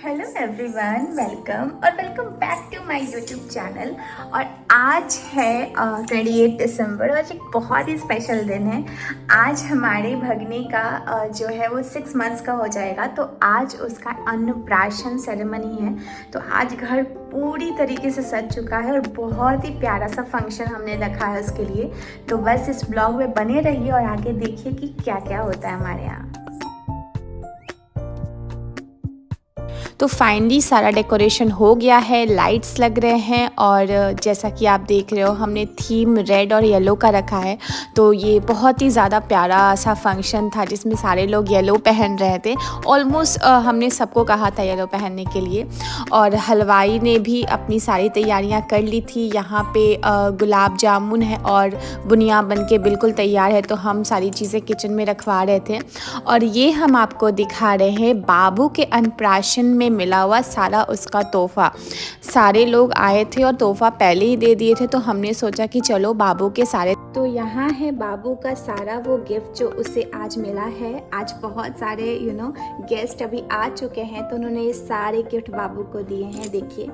Hello everyone, welcome back to my YouTube channel. और आज है 28 दिसंबर और एक बहुत ही स्पेशल दिन है। आज हमारे भगने का जो है वो 6 मंथ्स का हो जाएगा, तो आज उसका अन्नप्राशन सेरेमनी है। तो आज घर पूरी तरीके से सज चुका है और बहुत ही प्यारा सा फंक्शन हमने रखा है उसके लिए। तो बस इस ब्लॉग में बने रहिए और आगे देखिए कि क्या क्या होता है हमारे यहाँ। तो फाइनली सारा डेकोरेशन हो गया है, लाइट्स लग रहे हैं और जैसा कि आप देख रहे हो हमने थीम रेड और येलो का रखा है। तो ये बहुत ही ज़्यादा प्यारा सा फंक्शन था जिसमें सारे लोग येलो पहन रहे थे। ऑलमोस्ट हमने सबको कहा था येलो पहनने के लिए। और हलवाई ने भी अपनी सारी तैयारियां कर ली थी। यहाँ पे गुलाब जामुन है और बुनिया बन के बिल्कुल तैयार है, तो हम सारी चीज़ें किचन में रखवा रहे थे। और ये हम आपको दिखा रहे हैं बाबू के अन्नप्राशन में मिला हुआ सारा उसका तोहफा। सारे लोग आए थे और तोहफा पहले ही दे दिए थे, तो हमने सोचा कि चलो बाबू के सारे। तो यहाँ है बाबू का सारा वो गिफ्ट जो उसे आज मिला है। आज बहुत सारे गेस्ट अभी आ चुके हैं, तो उन्होंने ये सारे गिफ्ट बाबू को दिए हैं। देखिए,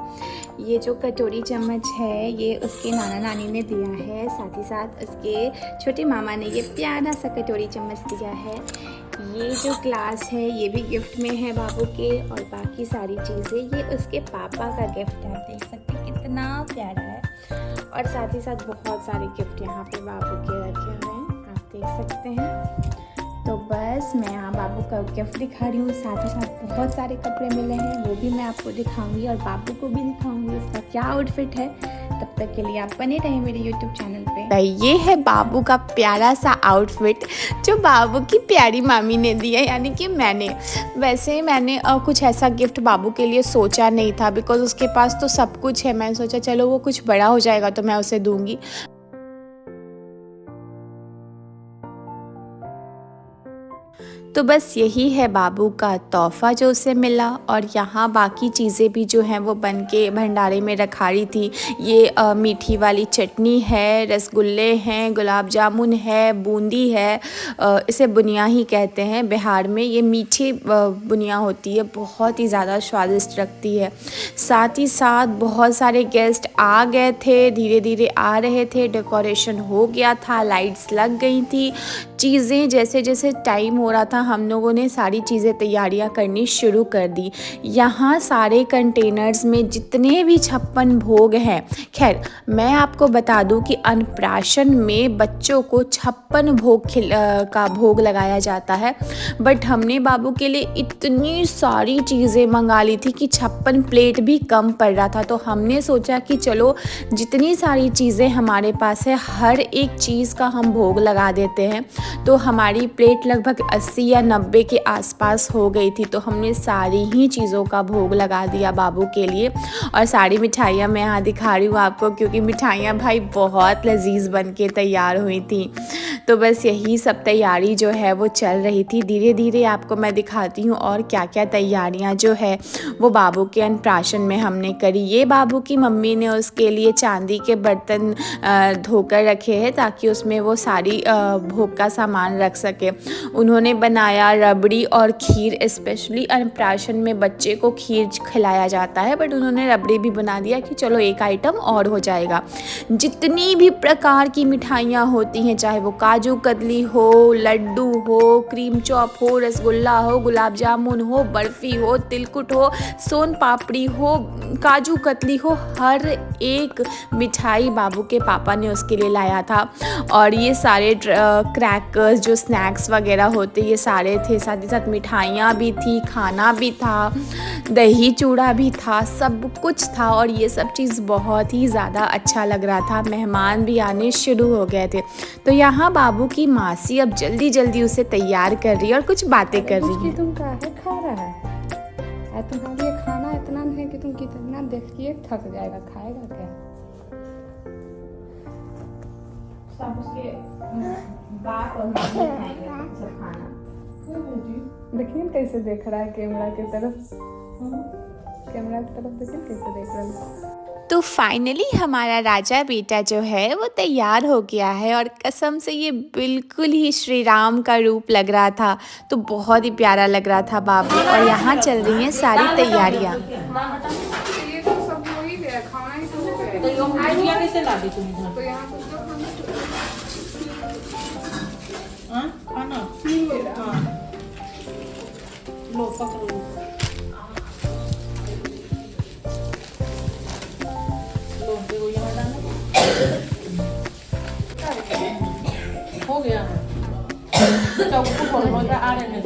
ये जो कटोरी चम्मच है ये उसके नाना नानी ने दिया है, साथ ही साथ उसके छोटे मामा ने ये प्यारा सा कटोरी चम्मच दिया है। ये जो ग्लास है ये भी गिफ्ट में है बाबू के, और बाकी सारी चीज़ें ये उसके पापा का गिफ्ट है। देख सकते हैं कितना प्यारा है। और साथ ही साथ बहुत सारे गिफ्ट यहाँ पे बाबू के रखे हुए हैं, आप देख सकते हैं। तो बस मैं यहाँ बाबू का गिफ्ट दिखा रही हूँ, साथ ही साथ बहुत सारे कपड़े मिले हैं वो भी मैं आपको दिखाऊंगी और बाबू को भी दिखाऊंगी इसका क्या आउटफिट है। तब तक के लिए आप बने रहें मेरे यूट्यूब चैनल पे। ये है बाबू का प्यारा सा आउटफिट जो बाबू की प्यारी मामी ने दिया, यानी कि मैंने कुछ ऐसा गिफ्ट बाबू के लिए सोचा नहीं था, बिकॉज उसके पास तो सब कुछ है। मैंने सोचा चलो वो कुछ बड़ा हो जाएगा तो मैं उसे दूंगी। तो बस यही है बाबू का तोहफ़ा जो उसे मिला। और यहाँ बाकी चीज़ें भी जो हैं वो बन के भंडारे में रखा रही थी। ये मीठी वाली चटनी है, रसगुल्ले हैं, गुलाब जामुन है, बूंदी है, इसे बुनिया ही कहते हैं बिहार में। ये मीठी बुनिया होती है, बहुत ही ज़्यादा स्वादिष्ट लगती है। साथ ही साथ बहुत सारे गेस्ट आ गए थे, धीरे धीरे आ रहे थे, डेकोरेशन हो गया था, लाइट्स लग गई थी। चीज़ें जैसे जैसे टाइम हो रहा था हम लोगों ने सारी चीज़ें तैयारियां करनी शुरू कर दी। यहाँ सारे कंटेनर्स में जितने भी 56 भोग हैं, खैर मैं आपको बता दूं कि अन्नप्राशन में बच्चों को 56 भोग का भोग लगाया जाता है। बट हमने बाबू के लिए इतनी सारी चीज़ें मंगा ली थी कि 56 प्लेट भी कम पड़ रहा था। तो हमने सोचा कि चलो जितनी सारी चीज़ें हमारे पास है हर एक चीज़ का हम भोग लगा देते हैं। तो हमारी प्लेट लगभग 80 या 90 के आसपास हो गई थी। तो हमने सारी ही चीज़ों का भोग लगा दिया बाबू के लिए। और सारी मिठाइयाँ मैं यहाँ दिखा रही हूँ आपको, क्योंकि मिठाइयाँ भाई बहुत लजीज बन के तैयार हुई थी। तो बस यही सब तैयारी जो है वो चल रही थी। धीरे धीरे आपको मैं दिखाती हूँ और क्या क्या तैयारियाँ जो है वो बाबू के अन्नप्राशन में हमने करी। ये बाबू की मम्मी ने उसके लिए चांदी के बर्तन धोकर रखे हैं ताकि उसमें वो सारी भोग का सामान रख सके। उन्होंने बनाया रबड़ी और खीर, स्पेशली अन्नप्राशन में बच्चे को खीर खिलाया जाता है, बट उन्होंने रबड़ी भी बना दिया कि चलो एक आइटम और हो जाएगा। जितनी भी प्रकार की मिठाइयाँ होती हैं, चाहे वो काजू कतली हो, लड्डू हो, क्रीम चॉप हो, रसगुल्ला हो, गुलाब जामुन हो, बर्फ़ी हो, तिलकुट हो, सोन पापड़ी हो, काजू कतली हो, हर एक मिठाई बाबू के पापा ने उसके लिए लाया था। और ये सारे क्रैकर्स जो स्नैक्स वगैरह होते ये सारे थे, साथ ही साथ मिठाइयाँ भी थी, खाना भी था, दही चूड़ा भी था, सब कुछ था। और ये सब चीज़ बहुत ही ज़्यादा अच्छा लग रहा था। मेहमान भी आने शुरू हो गए थे। तो यहाँ बाबू की मासी अब जल्दी जल्दी उसे तैयार कर रही है और कुछ बातें कर रही है। तुम काहे खा रहा है? तुम्हारे लिए खाना इतना है कि तुम कितना देखिए थक जाएगा, खाएगा क्या? सब उसके बाप और मम्मी खाएंगे सब खाना। देखिए कैसे देख रहा है कैमरा की तरफ, कैमरा की तरफ देखिए कैसे देख रहा है। तो फाइनली हमारा राजा बेटा जो है वो तैयार हो गया है और कसम से ये बिल्कुल ही श्री राम का रूप लग रहा था। तो बहुत ही प्यारा लग रहा था बाबू। और यहाँ चल रही हैं सारी तैयारियाँ। ये तो सब हो ही गया, खाना ही तो हो गया। तो गुजिया कैसे ला दी तुम इधर? तो यहाँ कुछ तो हाँ खाना हाँ लो पकड़ो। लो देखो यहाँ डालो। हो गया चौको बोलो तो आ रहे हैं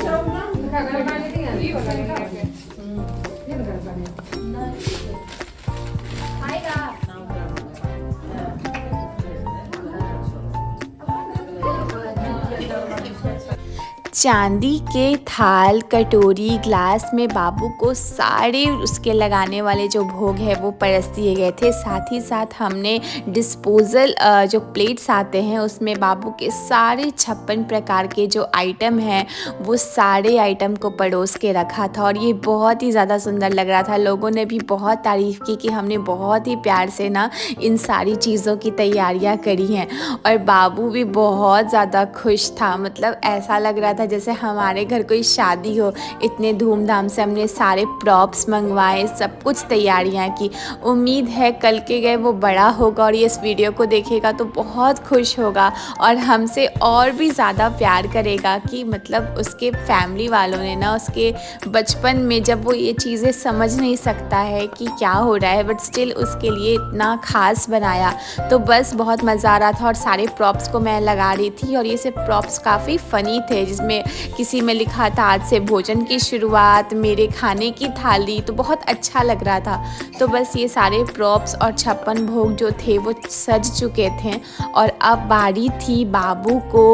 चांदी के थाल, कटोरी, ग्लास में बाबू को सारे उसके लगाने वाले जो भोग है वो परस दिए गए थे। साथ ही साथ हमने डिस्पोजल जो प्लेट्स आते हैं उसमें बाबू के सारे 56 प्रकार के जो आइटम हैं वो सारे आइटम को परोस के रखा था। और ये बहुत ही ज़्यादा सुंदर लग रहा था। लोगों ने भी बहुत तारीफ़ की कि हमने बहुत ही प्यार से ना इन सारी चीज़ों की तैयारियाँ करी हैं। और बाबू भी बहुत ज़्यादा खुश था। मतलब ऐसा लग रहा था जैसे हमारे घर कोई शादी हो। इतने धूमधाम से हमने सारे प्रॉप्स मंगवाए, सब कुछ तैयारियां की। उम्मीद है कल के गए वो बड़ा होगा और ये इस वीडियो को देखेगा तो बहुत खुश होगा और हमसे और भी ज़्यादा प्यार करेगा। कि मतलब उसके फैमिली वालों ने ना उसके बचपन में जब वो ये चीज़ें समझ नहीं सकता है कि क्या हो रहा है बट स्टिल उसके लिए इतना ख़ास बनाया। तो बस बहुत मज़ा आ रहा था और सारे प्रॉप्स को मैं लगा रही थी। और ये सब प्रॉप्स काफ़ी फ़नी थे, जिसमें किसी में लिखा था आज से भोजन की शुरुआत, मेरे खाने की थाली। तो बहुत अच्छा लग रहा था। तो बस ये सारे प्रॉप्स और 56 भोग जो थे वो सज चुके थे और अब बारी थी बाबू को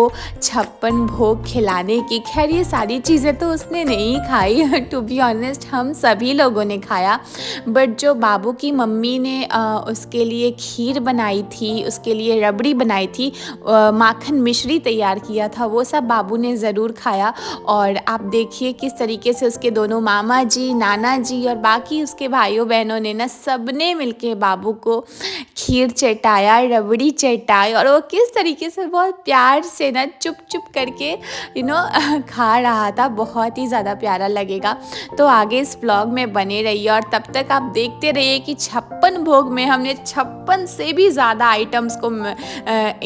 56 भोग खिलाने की। खैर ये सारी चीज़ें तो उसने नहीं खाई, टू बी ऑनेस्ट हम सभी लोगों ने खाया। बट जो बाबू की मम्मी ने उसके लिए खीर बनाई थी, उसके लिए रबड़ी बनाई थी, माखन मिश्री तैयार किया था, वो सब बाबू ने ज़रूर खाया। और आप देखिए किस तरीके से उसके दोनों मामा जी, नाना जी और बाकी उसके भाइयों बहनों ने ना सबने मिलके बाबू को खीर चटाया, रबड़ी चटाई और वो किस तरीके से बहुत प्यार से ना चुप चुप करके खा रहा था। बहुत ही ज़्यादा प्यारा लगेगा। तो आगे इस व्लॉग में बने रहिए और तब तक आप देखते रहिए कि 56 भोग में हमने 56 से भी ज़्यादा आइटम्स को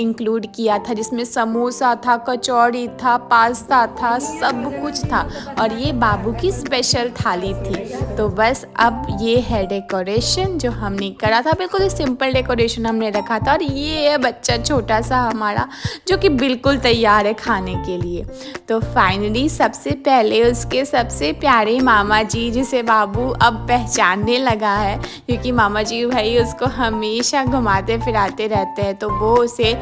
इंक्लूड किया था, जिसमें समोसा था, कचौड़ी था, पास्ता था, सब कुछ था। और ये बाबू की स्पेशल थाली थी। तो बस अब ये है डेकोरेशन जो हमने करा था। बिल्कुल सिंपल डेकोरेशन हमने रखा था। और ये है बच्चा छोटा सा हमारा जो कि बिल्कुल तैयार है खाने के लिए। तो फाइनली सबसे पहले उसके सबसे प्यारे मामा जी, जिसे बाबू अब पहचानने लगा है क्योंकि मामा जी भाई उसको हमेशा घुमाते फिराते रहते हैं, तो वो उसे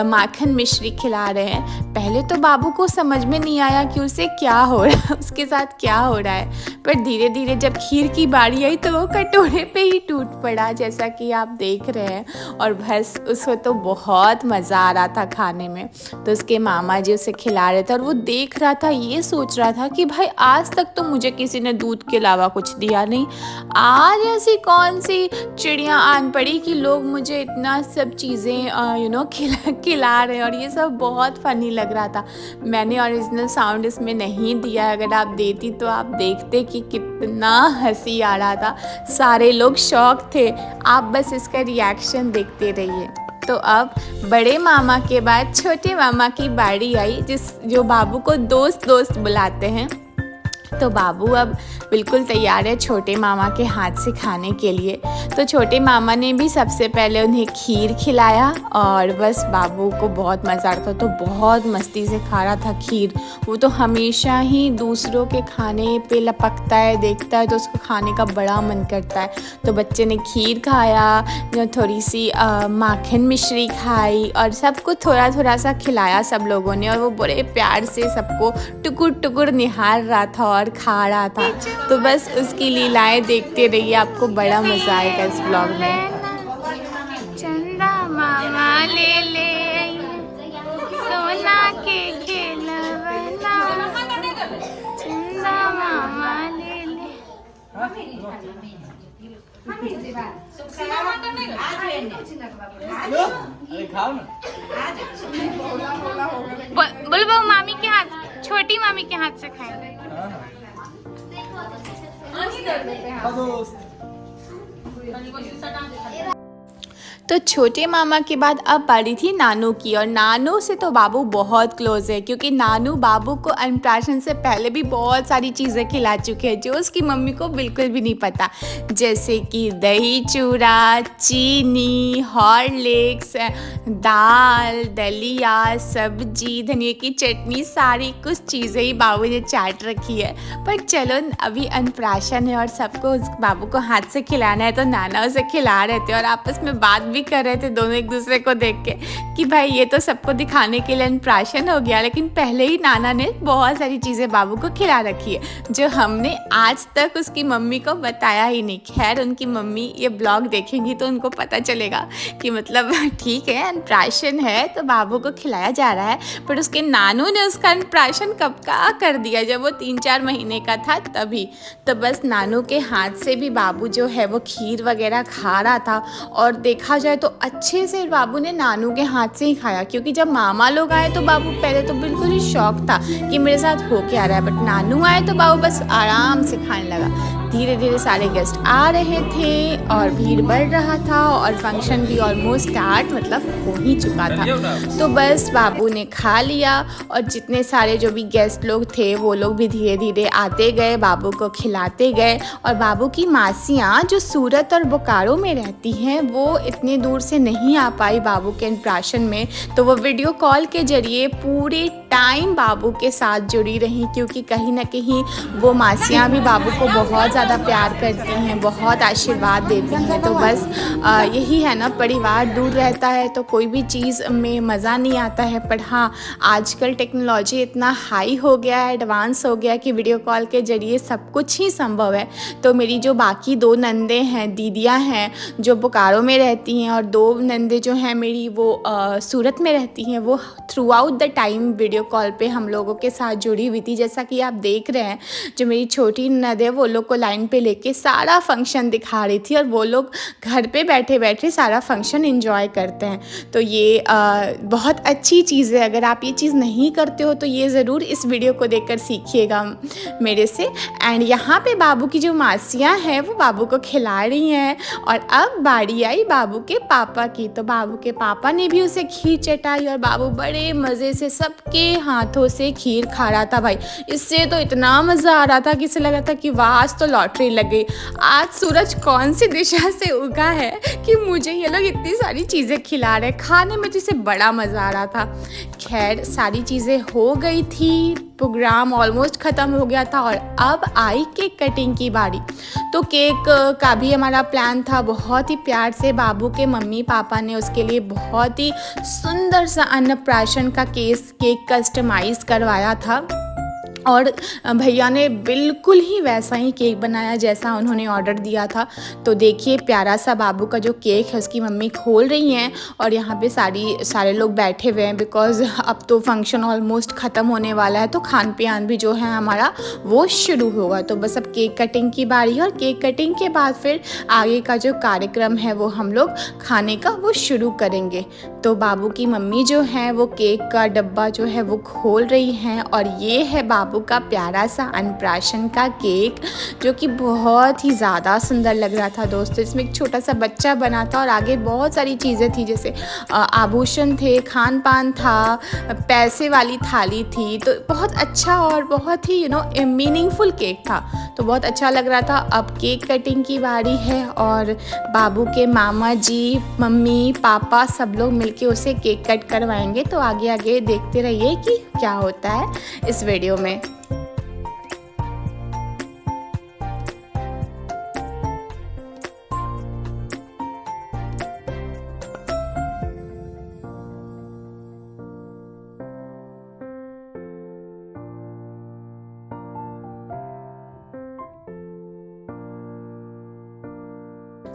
माखन मिश्री खिला रहे हैं। पहले तो बाबू को समझ में नहीं आया कि उसे क्या हो रहा है, उसके साथ क्या हो रहा है। पर धीरे धीरे जब खीर की बारी आई तो वो कटोरे पे ही टूट पड़ा, जैसा कि आप देख रहे हैं। और बस उसको तो बहुत मज़ा आ रहा था खाने में। तो उसके मामा जी उसे खिला रहे थे और वो देख रहा था, ये सोच रहा था कि भाई आज तक तो मुझे किसी ने दूध के अलावा कुछ दिया नहीं, आज ऐसी कौन सी चिड़िया आन पड़ी कि लोग मुझे इतना सब चीज़ें खिला रहे हैं। और ये सब बहुत फ़नी लग रहा था। मैंने ओरिजिनल साउंड इसमें नहीं दिया, अगर आप देती तो आप देखते कि कितना हंसी आ रहा था। सारे लोग शॉक थे। आप बस इसका रिएक्शन देखते रहिए। तो अब बड़े मामा के बाद छोटे मामा की बारी आई, जो बाबू को दोस्त दोस्त बुलाते हैं। तो बाबू अब बिल्कुल तैयार है छोटे मामा के हाथ से खाने के लिए। तो छोटे मामा ने भी सबसे पहले उन्हें खीर खिलाया और बस बाबू को बहुत मज़ा आता था, तो बहुत मस्ती से खा रहा था खीर। वो तो हमेशा ही दूसरों के खाने पे लपकता है, देखता है तो उसको खाने का बड़ा मन करता है। तो बच्चे ने खीर खाया, थोड़ी सी माखन मिश्री खाई और सबको थोड़ा थोड़ा सा खिलाया सब लोगों ने। और वो बड़े प्यार से सबको टुकुर टुकुर निहार रहा था और खा रहा था। तो बस उसकी लीलाएं देखते रहिए, आपको बड़ा मज़ा आएगा इस व्लॉग में। चंदा मामा ले ले सोना के खेलवना, चंदा मामा ले ले। अरे खाओ ना। बोल वो मामी के हाथ, छोटी मामी के हाथ से खाए। हाँ दोस्त। तो छोटे मामा के बाद अब बारी थी नानू की, और नानू से तो बाबू बहुत क्लोज है क्योंकि नानू बाबू को अन्नप्राशन से पहले भी बहुत सारी चीज़ें खिला चुके हैं जो उसकी मम्मी को बिल्कुल भी नहीं पता, जैसे कि दही चूड़ा, चीनी, हॉर्लिक्स, दाल, दलिया, सब्जी, धनिया की चटनी, सारी कुछ चीज़ें ही बाबू ने चाट रखी है। पर चलो अभी अन्नप्राशन है और सबको उस बाबू को हाथ से खिलाना है, तो नाना उसे खिला रहे थे और आपस में बात भी कर रहे थे दोनों एक दूसरे को देख के कि भाई ये तो सबको दिखाने के लिए अन्नप्राशन हो गया, लेकिन पहले ही नाना ने बहुत सारी चीज़ें बाबू को खिला रखी है जो हमने आज तक उसकी मम्मी को बताया ही नहीं। खैर उनकी मम्मी ये ब्लॉग देखेंगी तो उनको पता चलेगा कि मतलब ठीक है अन्नप्राशन है तो बाबू को खिलाया जा रहा है, पर उसके नानू ने उसका अन्नप्राशन कब का कर दिया, जब वो 3-4 महीने का था तभी। तो बस नानू के हाथ से भी बाबू जो है वो खीर वगैरह खा रहा था, और देखा जाए तो अच्छे से बाबू ने नानू के हाथ से ही खाया, क्योंकि जब मामा लोग आए तो बाबू पहले तो बिल्कुल ही शौक था कि मेरे साथ हो क्या रहा है, बट नानू आए तो बाबू बस आराम से खाने लगा। धीरे धीरे सारे गेस्ट आ रहे थे और भीड़ बढ़ रहा था और फंक्शन भी ऑलमोस्ट स्टार्ट मतलब हो ही चुका था। तो बस बाबू ने खा लिया और जितने सारे जो भी गेस्ट लोग थे वो लोग भी धीरे धीरे आते गए, बाबू को खिलाते गए। और बाबू की मासियाँ जो सूरत और बोकारो में रहती हैं वो इतने दूर से नहीं आ पाई बाबू के अन्नप्राशन में, तो वो वीडियो कॉल के जरिए पूरे टाइम बाबू के साथ जुड़ी रहीं, क्योंकि कहीं ना कहीं वो मासियाँ भी बाबू को बहुत ज़्यादा प्यार करती हैं, बहुत आशीर्वाद देती हैं। तो बस यही है ना, परिवार दूर रहता है तो कोई भी चीज़ में मज़ा नहीं आता है, पर हाँ आजकल टेक्नोलॉजी इतना हाई हो गया है, एडवांस हो गया कि वीडियो कॉल के जरिए सब कुछ ही संभव है। तो मेरी जो बाकी 2 नंदे हैं, दीदियाँ हैं जो बोकारो में रहती हैं, और 2 नंदे जो हैं मेरी वो सूरत में रहती हैं, वो through out the time video call पे हम लोगों के साथ जुड़ी हुई थी। जैसा कि आप देख रहे हैं जो मेरी छोटी ननद है वो लोग को लाइन पे लेके सारा फंक्शन दिखा रही थी, और वो लोग घर पे बैठे बैठे सारा फंक्शन एंजॉय करते हैं। तो ये बहुत अच्छी चीज़ है, अगर आप ये चीज़ नहीं करते हो तो ये ज़रूर इस वीडियो को देखकर सीखिएगा मेरे से। एंड यहाँ पे बाबू की जो मासियाँ हैं वो बाबू को खिला रही हैं, और अब बारी आई बाबू के पापा की। तो बाबू के पापा ने भी उसे खीर चटाई और बाबू बड़े मज़े से सबके हाथों से खीर खा रहा था। भाई इससे तो इतना मज़ा आ रहा था कि इसे लग रहा था कि वाह आज तो लॉटरी लग गई, आज सूरज कौन सी दिशा से उगा है कि मुझे ये लोग इतनी सारी चीज़ें खिला रहे। खाने में जिसे बड़ा मज़ा आ रहा था। खैर सारी चीज़ें हो गई थी, प्रोग्राम ऑलमोस्ट ख़त्म हो गया था, और अब आई केक कटिंग की बारी। तो केक का भी हमारा प्लान था, बहुत ही प्यार से बाबू के मम्मी पापा ने उसके लिए बहुत ही सुंदर सा अन्नप्राशन का केक कस्टमाइज़ करवाया था, और भैया ने बिल्कुल ही वैसा ही केक बनाया जैसा उन्होंने ऑर्डर दिया था। तो देखिए प्यारा सा बाबू का जो केक है उसकी मम्मी खोल रही हैं, और यहाँ पे सारे लोग बैठे हुए हैं, बिकॉज़ अब तो फंक्शन ऑलमोस्ट ख़त्म होने वाला है, तो खान पियान भी जो है हमारा वो शुरू होगा। तो बस अब केक कटिंग की बारी है, और केक कटिंग के बाद फिर आगे का जो कार्यक्रम है वो हम लोग खाने का वो शुरू करेंगे। तो बाबू की मम्मी जो है वो केक का डब्बा जो है वो खोल रही हैं, और ये है बाबू का प्यारा सा अन्नप्राशन का केक जो कि बहुत ही ज़्यादा सुंदर लग रहा था दोस्तों। इसमें एक छोटा सा बच्चा बना था और आगे बहुत सारी चीज़ें थी, जैसे आभूषण थे, खान पान था, पैसे वाली थाली थी। तो बहुत अच्छा और बहुत ही मीनिंगफुल केक था, तो बहुत अच्छा लग रहा था। अब केक कटिंग की बारी है, और बाबू के मामा जी, मम्मी, पापा सब लोग मिलके उसे केक कट करवाएंगे। तो आगे आगे देखते रहिए कि क्या होता है इस वीडियो में।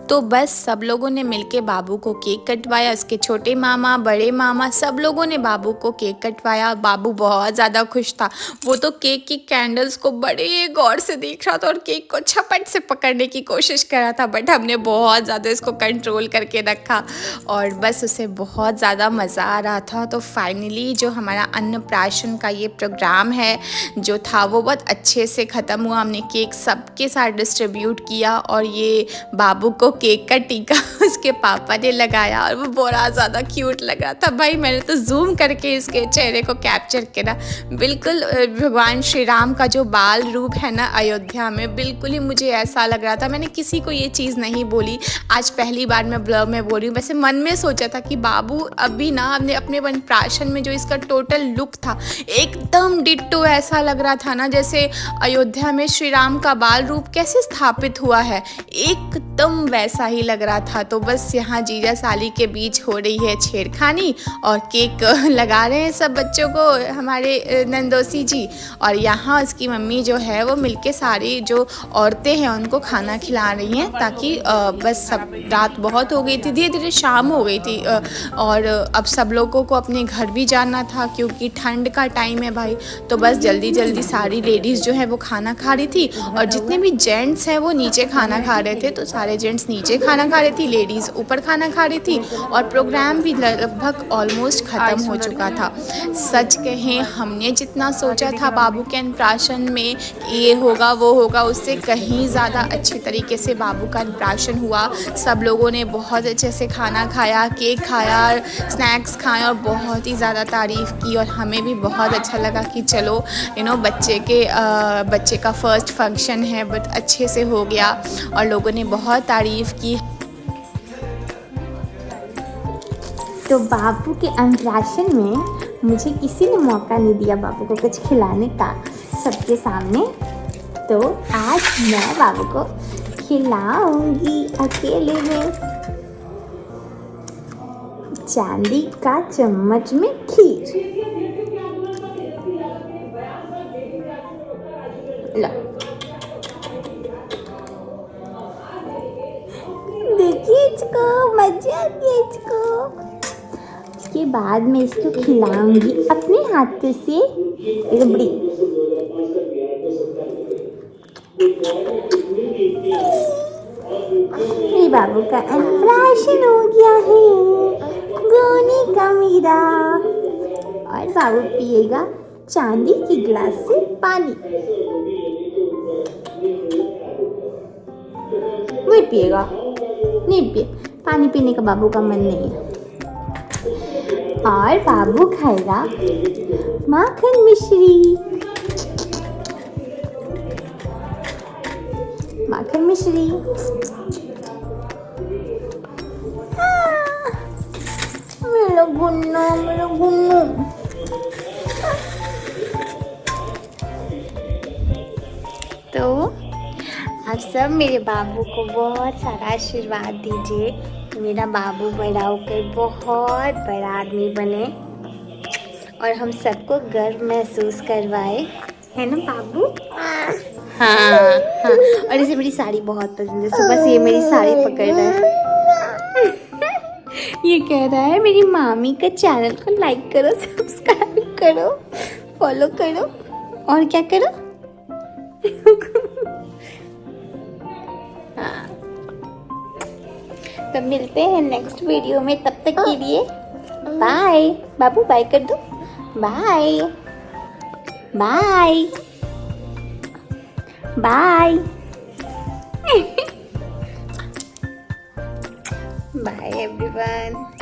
तो बस सब लोगों ने मिलके बाबू को केक कटवाया, उसके छोटे मामा, बड़े मामा, सब लोगों ने बाबू को केक कटवाया। बाबू बहुत ज़्यादा खुश था, वो तो केक की कैंडल्स को बड़े गौर से देख रहा था और केक को झपट से पकड़ने की कोशिश कर रहा था, बट हमने बहुत ज़्यादा इसको कंट्रोल करके रखा और बस उसे बहुत ज़्यादा मज़ा आ रहा था। तो फाइनली जो हमारा अन्नप्राशन का ये प्रोग्राम है जो था वो बहुत अच्छे से ख़त्म हुआ। हमने केक सबके साथ डिस्ट्रीब्यूट किया और ये बाबू को केक का टीका उसके पापा ने लगाया और वो बहुत ज़्यादा क्यूट लग रहा था। भाई मैंने तो जूम करके इसके चेहरे को कैप्चर करा, बिल्कुल भगवान श्री राम का जो बाल रूप है ना अयोध्या में, बिल्कुल ही मुझे ऐसा लग रहा था। मैंने किसी को ये चीज़ नहीं बोली, आज पहली बार मैं ब्लॉग में बोल रही हूँ। वैसे मन में सोचा था कि बाबू अभी ना अपने वनप्राशन में जो इसका टोटल लुक था एकदम डिट्टो ऐसा लग रहा था ना जैसे अयोध्या में श्री राम का बाल रूप कैसे स्थापित हुआ है, एकदम वैसा ही लग रहा था। तो बस यहाँ जीजा साली के बीच हो रही है छेड़खानी और केक लगा रहे हैं सब बच्चों को हमारे नंदोसी जी, और यहाँ उसकी मम्मी जो है वो मिलके सारी जो औरतें हैं उनको खाना खिला रही हैं ताकि बस सब रात बहुत हो गई थी, धीरे धीरे शाम हो गई थी और अब सब लोगों को अपने घर भी जाना था क्योंकि ठंड का टाइम है भाई। तो बस जल्दी जल्दी सारी लेडीज़ जो है वो खाना खा रही थी और जितने भी जेंट्स हैं वो नीचे खाना खा रहे थे। तो सारे जेंट्स नीचे खाना खा रही थी, लेडीज़ ऊपर खाना खा रही थी और प्रोग्राम भी लगभग ऑलमोस्ट ख़त्म हो चुका था। सच कहें हमने जितना सोचा था बाबू के अन्नप्राशन में ये होगा वो होगा, उससे कहीं ज़्यादा अच्छे तरीके से बाबू का अन्नप्राशन हुआ। सब लोगों ने बहुत अच्छे से खाना खाया, केक खाया, स्नैक्स खाए और बहुत ही ज़्यादा तारीफ़ की और हमें भी बहुत अच्छा लगा कि चलो बच्चे का फर्स्ट फंक्शन है बट अच्छे से हो गया और लोगों ने बहुत तारीफ़ की। तो बाबू के अन्नप्राशन में मुझे किसी ने मौका नहीं दिया बाबू को कुछ खिलाने का सबके सामने, तो आज मैं बाबू को खिलाऊंगी अकेले में चांदी का चम्मच में खीर। लो देखिए इसको, मजा आ गया इसको। इसके बाद मैं इसको खिलाऊंगी अपने हाथों से रबड़ी। मेरे बाबू का अन्नप्राशन हो गया है, गोनी का मीरा, और बाबू पिएगा चांदी की गिलास से पानी। नहीं पिएगा, नहीं पिए, पानी पीने का बाबू का मन नहीं है। और बाबू खाएगा माखन मिश्री, माखन मिश्री। मेरा गुन्नू, मेरा गुन्नू। तो आप सब मेरे बाबू को बहुत सारा आशीर्वाद दीजिए, मेरा बाबू बड़ा होकर बहुत बड़ा आदमी बने और हम सबको गर्व महसूस करवाए, है ना बाबू? हाँ, और इसे मेरी साड़ी बहुत पसंद है, सुबह से ये मेरी साड़ी पकड़ रहा है। ये कह रहा है मेरी मामी का चैनल को लाइक करो, सब्सक्राइब करो, फॉलो करो और क्या करो। हाँ, तो मिलते हैं नेक्स्ट वीडियो में, तब तक के लिए बाय। बाबू बाय कर दो, bye bye bye bye everyone.